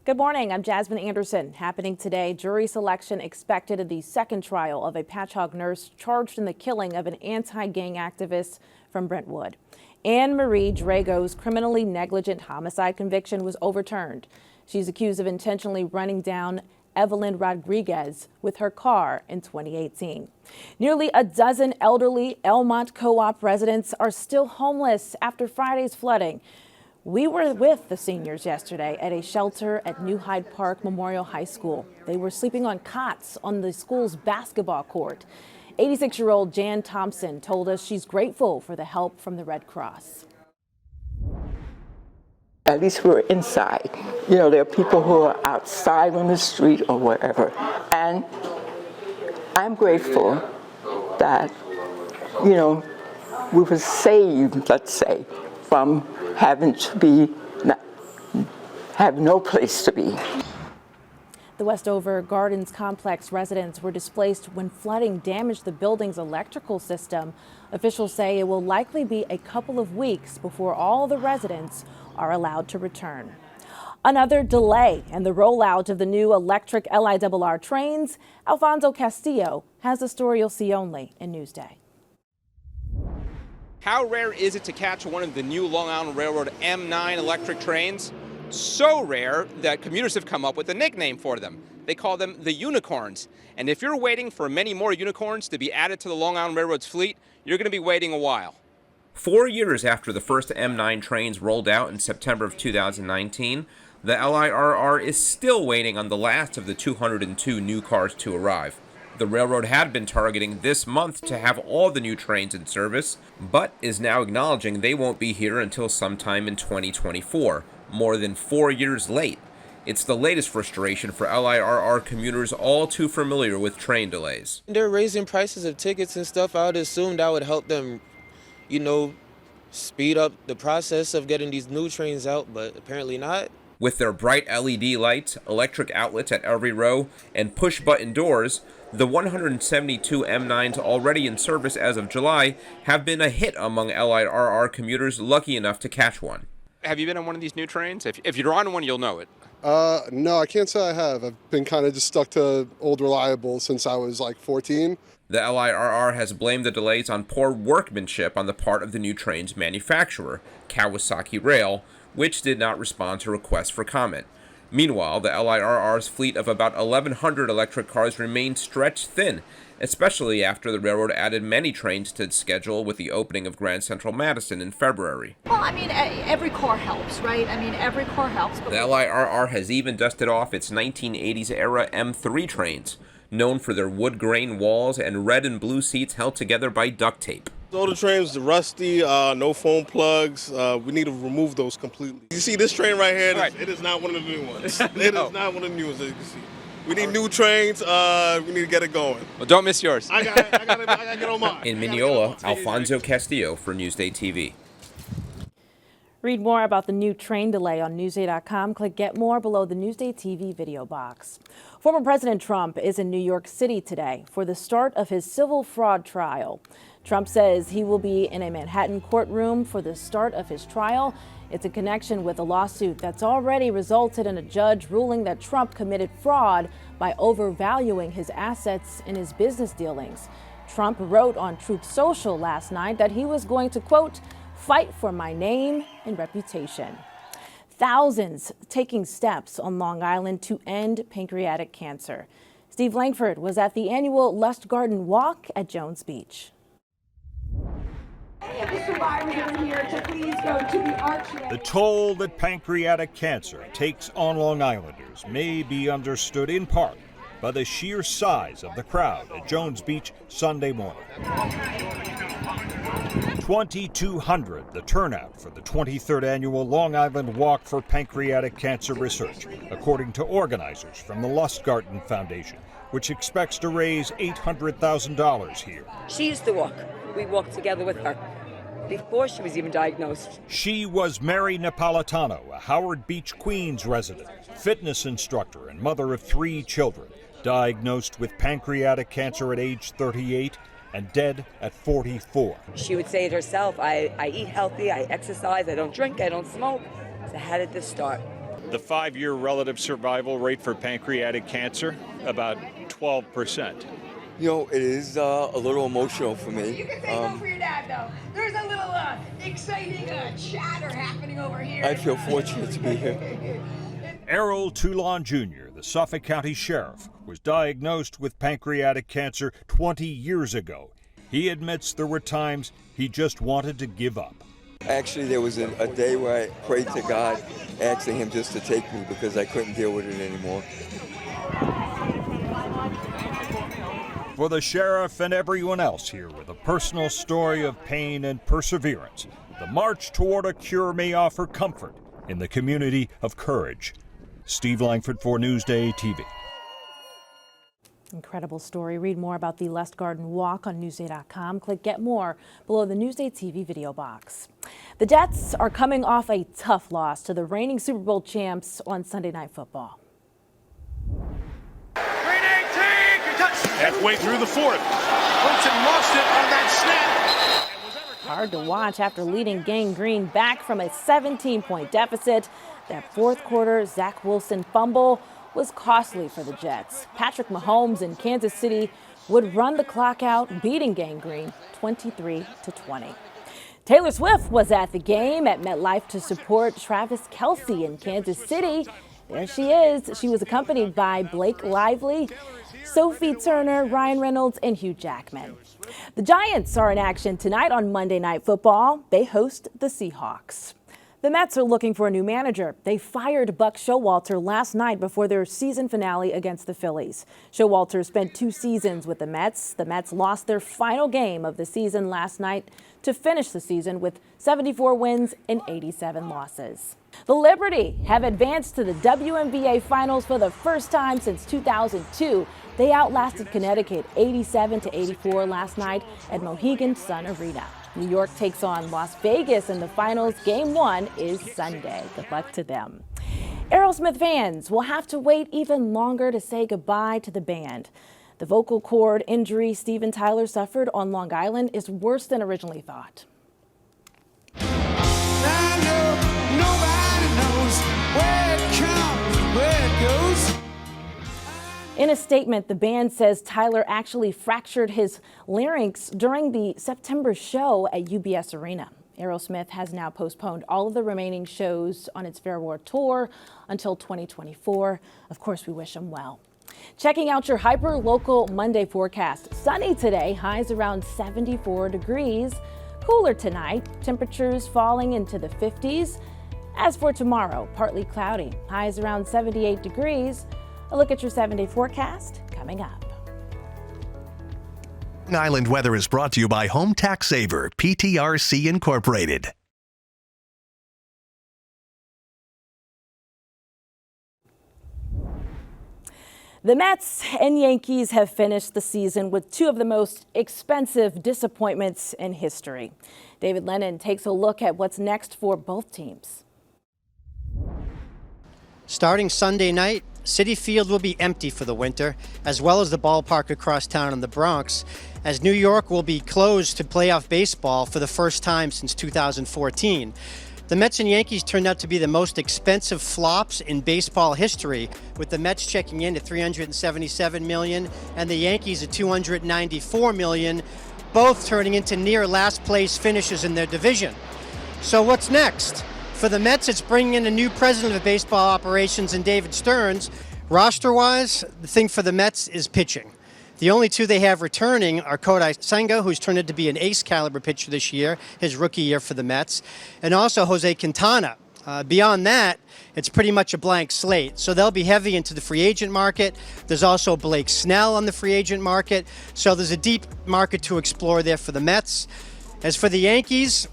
Good morning. I'm Jasmine Anderson. Happening today, jury selection expected in the second trial of a Patchogue nurse charged in the killing of an anti-gang activist from Brentwood. Anne Marie Drago's criminally negligent homicide conviction was overturned. She's accused of intentionally running down Evelyn Rodriguez with her car in 2018. Nearly a dozen elderly Elmont co-op residents are still homeless after Friday's flooding. We were with the seniors yesterday at a shelter at New Hyde Park Memorial High School. They were sleeping on cots on the school's basketball court. 86-year-old Jan Thompson told us she's grateful for the help from the Red Cross. At least we're inside. You know, there are people who are outside on the street or wherever. And I'm grateful that, you know, we were saved, let's say, from having to have no place to be. The Westover Gardens complex residents were displaced when flooding damaged the building's electrical system. Officials say it will likely be a couple of weeks before all the residents are allowed to return. Another delay in the rollout of the new electric LIRR trains. Alfonso Castillo has the story you'll see only in Newsday. How rare is it to catch one of the new Long Island Railroad M9 electric trains? So rare that commuters have come up with a nickname for them. They call them the unicorns. And if you're waiting for many more unicorns to be added to the Long Island Railroad's fleet, you're going to be waiting a while. 4 years after the first M9 trains rolled out in September of 2019, the LIRR is still waiting on the last of the 202 new cars to arrive. The railroad had been targeting this month to have all the new trains in service, but is now acknowledging they won't be here until sometime in 2024, more than 4 years late. It's the latest frustration for LIRR commuters all too familiar with train delays. They're raising prices of tickets and stuff. I would assume that would help them, you know, speed up the process of getting these new trains out, but apparently not. With their bright LED lights, electric outlets at every row, and push-button doors, the 172 M9s already in service as of July have been a hit among LIRR commuters lucky enough to catch one. Have you been on one of these new trains? If you're on one, you'll know it. No, I can't say I have. I've been kind of just stuck to old reliable since I was like 14. The LIRR has blamed the delays on poor workmanship on the part of the new train's manufacturer, Kawasaki Rail, which did not respond to requests for comment. Meanwhile, the LIRR's fleet of about 1,100 electric cars remained stretched thin, especially after the railroad added many trains to its schedule with the opening of Grand Central Madison in February. Well, I mean, every car helps, right? I mean, every car helps. But the LIRR has even dusted off its 1980s-era M3 trains, known for their wood grain walls and red and blue seats held together by duct tape. All the trains are rusty, no foam plugs. We need to remove those completely. You see this train right here? Right. It is not one of the new ones. It is not one of the new ones, as you can see. We need new trains. We need to get it going. Well, don't miss yours. I got to get on mine. In Mineola, Alfonso Castillo for NewsdayTV. Read more about the new train delay on Newsday.com. Click Get More below the NewsdayTV video box. Former President Trump is in New York City today for the start of his civil fraud trial. Trump says he will be in a Manhattan courtroom for the start of his trial. It's in connection with a lawsuit that's already resulted in a judge ruling that Trump committed fraud by overvaluing his assets in his business dealings. Trump wrote on Truth Social last night that he was going to, quote, fight for my name and reputation. Thousands taking steps on Long Island to end pancreatic cancer. Steve Langford was at the annual Lust Garden Walk at Jones Beach. The toll that pancreatic cancer takes on Long Islanders may be understood in part by the sheer size of the crowd at Jones Beach Sunday morning. 2,200, the turnout for the 23rd annual Long Island Walk for Pancreatic Cancer Research, according to organizers from the Lustgarten Foundation, which expects to raise $800,000 here. She used to walk. We walked together with her before she was even diagnosed. She was Mary Napolitano, a Howard Beach, Queens resident, fitness instructor and mother of 3 children, diagnosed with pancreatic cancer at age 38 and dead at 44. She would say it herself, I eat healthy, I exercise, I don't drink, I don't smoke. So how did this start? The 5-year relative survival rate for pancreatic cancer, about 12%. You know, it is a little emotional for me. You can say no for your dad, though. There's a little exciting chatter happening over here. I feel fortunate to be here. Errol Toulon Jr., the Suffolk County Sheriff, was diagnosed with pancreatic cancer 20 years ago. He admits there were times he just wanted to give up. Actually, there was a day where I prayed to God, asking him just to take me because I couldn't deal with it anymore. For the sheriff and everyone else here with a personal story of pain and perseverance, the march toward a cure may offer comfort in the community of courage. Steve Langford for Newsday TV. Incredible story. Read more about the Lust Garden Walk on Newsday.com. Click Get More below the Newsday TV video box. The Jets are coming off a tough loss to the reigning Super Bowl champs on Sunday Night Football. Halfway through the fourth. Wilson lost it on that snap. Hard to watch after leading Gang Green back from a 17-point deficit. That fourth quarter Zach Wilson fumble was costly for the Jets. Patrick Mahomes in Kansas City would run the clock out, beating Gang Green 23-20. Taylor Swift was at the game at MetLife to support Travis Kelce in Kansas City. There she is. She was accompanied by Blake Lively, Sophie Turner, Ryan Reynolds, and Hugh Jackman. The Giants are in action tonight on Monday Night Football. They host the Seahawks. The Mets are looking for a new manager. They fired Buck Showalter last night before their season finale against the Phillies. Showalter spent 2 seasons with the Mets. The Mets lost their final game of the season last night to finish the season with 74 wins and 87 losses. The Liberty have advanced to the WNBA Finals for the first time since 2002. They outlasted Connecticut 87-84 last night at Mohegan Sun Arena. New York takes on Las Vegas in the finals. Game 1 is Sunday. Good luck to them. Aerosmith fans will have to wait even longer to say goodbye to the band. The vocal cord injury Steven Tyler suffered on Long Island is worse than originally thought. In a statement, the band says Tyler actually fractured his larynx during the September show at UBS Arena. Aerosmith has now postponed all of the remaining shows on its farewell tour until 2024. Of course, we wish them well. Checking out your hyper-local Monday forecast. Sunny today, highs around 74 degrees. Cooler tonight, temperatures falling into the 50s. As for tomorrow, partly cloudy, highs around 78 degrees. A look at your 7-day forecast coming up. Island weather is brought to you by Home Tax Saver, PTRC Incorporated. The Mets and Yankees have finished the season with 2 of the most expensive disappointments in history. David Lennon takes a look at what's next for both teams. Starting Sunday night, Citi Field will be empty for the winter, as well as the ballpark across town in the Bronx, as New York will be closed to playoff baseball for the first time since 2014. The Mets and Yankees turned out to be the most expensive flops in baseball history, with the Mets checking in at $377 million and the Yankees at $294 million, both turning into near last place finishes in their division. So what's next? For the Mets, it's bringing in a new president of baseball operations in David Stearns. Roster-wise, the thing for the Mets is pitching. The only 2 they have returning are Kodai Senga, who's turned out to be an ace-caliber pitcher this year, his rookie year for the Mets, and also Jose Quintana. Beyond that, it's pretty much a blank slate. So they'll be heavy into the free agent market. There's also Blake Snell on the free agent market. So there's a deep market to explore there for the Mets. As for the Yankees,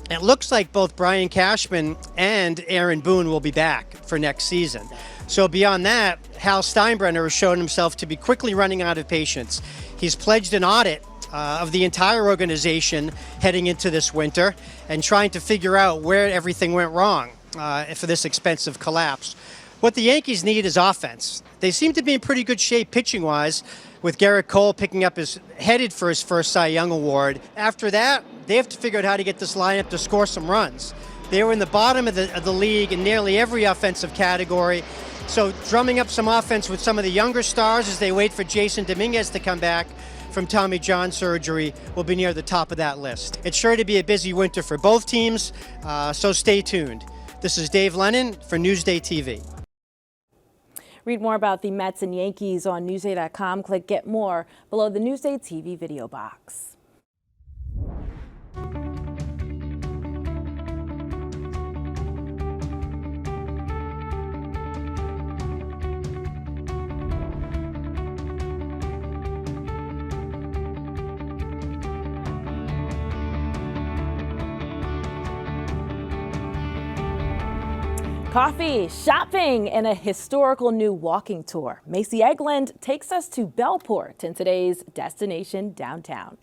it looks like both Brian Cashman and Aaron Boone will be back for next season. So beyond that, Hal Steinbrenner has shown himself to be quickly running out of patience. He's pledged an audit of the entire organization heading into this winter and trying to figure out where everything went wrong for this expensive collapse. What the Yankees need is offense. They seem to be in pretty good shape pitching-wise, with Garrett Cole headed for his first Cy Young Award. After that, they have to figure out how to get this lineup to score some runs. They were in the bottom of the league in nearly every offensive category. So drumming up some offense with some of the younger stars as they wait for Jason Dominguez to come back from Tommy John surgery will be near the top of that list. It's sure to be a busy winter for both teams, so stay tuned. This is Dave Lennon for Newsday TV. Read more about the Mets and Yankees on Newsday.com. Click Get More below the Newsday TV video box. Coffee, shopping, and a historical new walking tour. Macy Eglund takes us to Bellport in today's Destination Downtown.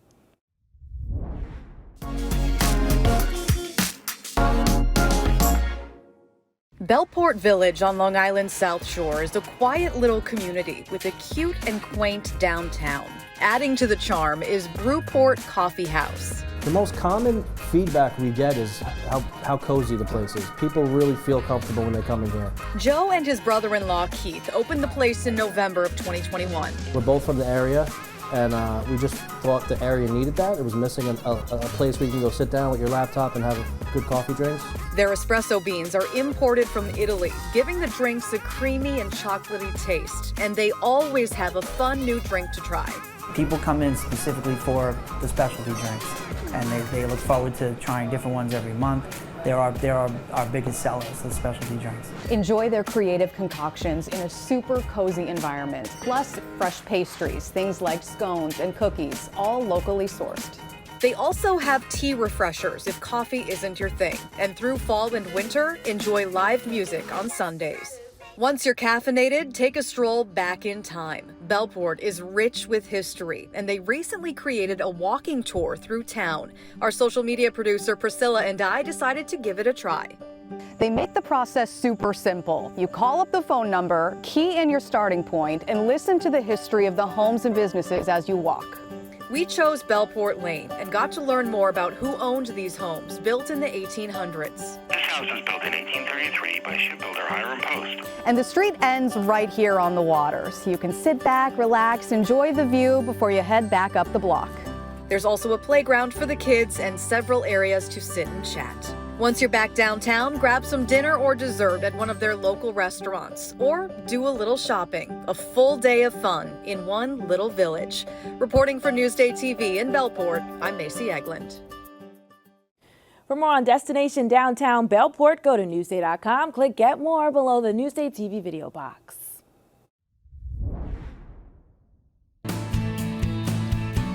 Bellport Village on Long Island's South Shore is a quiet little community with a cute and quaint downtown. Adding to the charm is Brewport Coffee House. The most common feedback we get is how cozy the place is. People really feel comfortable when they come in here. Joe and his brother-in-law Keith opened the place in November of 2021. We're both from the area, and we just thought the area needed that. It was missing a place where you can go sit down with your laptop and have good coffee drinks. Their espresso beans are imported from Italy, giving the drinks a creamy and chocolatey taste. And they always have a fun new drink to try. People come in specifically for the specialty drinks, and they look forward to trying different ones every month. They're our biggest sellers, the specialty drinks. Enjoy their creative concoctions in a super cozy environment, plus fresh pastries, things like scones and cookies, all locally sourced. They also have tea refreshers if coffee isn't your thing. And through fall and winter, enjoy live music on Sundays. Once you're caffeinated, take a stroll back in time. Bellport is rich with history, and they recently created a walking tour through town. Our social media producer Priscilla and I decided to give it a try. They make the process super simple. You call up the phone number, key in your starting point, and listen to the history of the homes and businesses as you walk. We chose Bellport Lane and got to learn more about who owned these homes built in the 1800s. This house was built in 1833 by shipbuilder Hiram Post. And the street ends right here on the water, so you can sit back, relax, enjoy the view before you head back up the block. There's also a playground for the kids and several areas to sit and chat. Once you're back downtown, grab some dinner or dessert at one of their local restaurants, or do a little shopping. A full day of fun in one little village. Reporting for Newsday TV in Bellport, I'm Macy Eglund. For more on Destination Downtown Bellport, go to Newsday.com. Click Get More below the Newsday TV video box.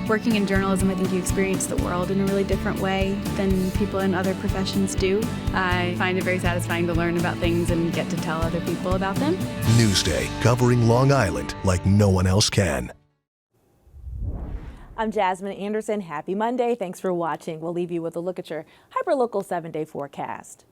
Working in journalism, I think you experience the world in a really different way than people in other professions do. I find it very satisfying to learn about things and get to tell other people about them. Newsday, covering Long Island like no one else can. I'm Jasmine Anderson. Happy Monday. Thanks for watching. We'll leave you with a look at your hyperlocal 7-day forecast.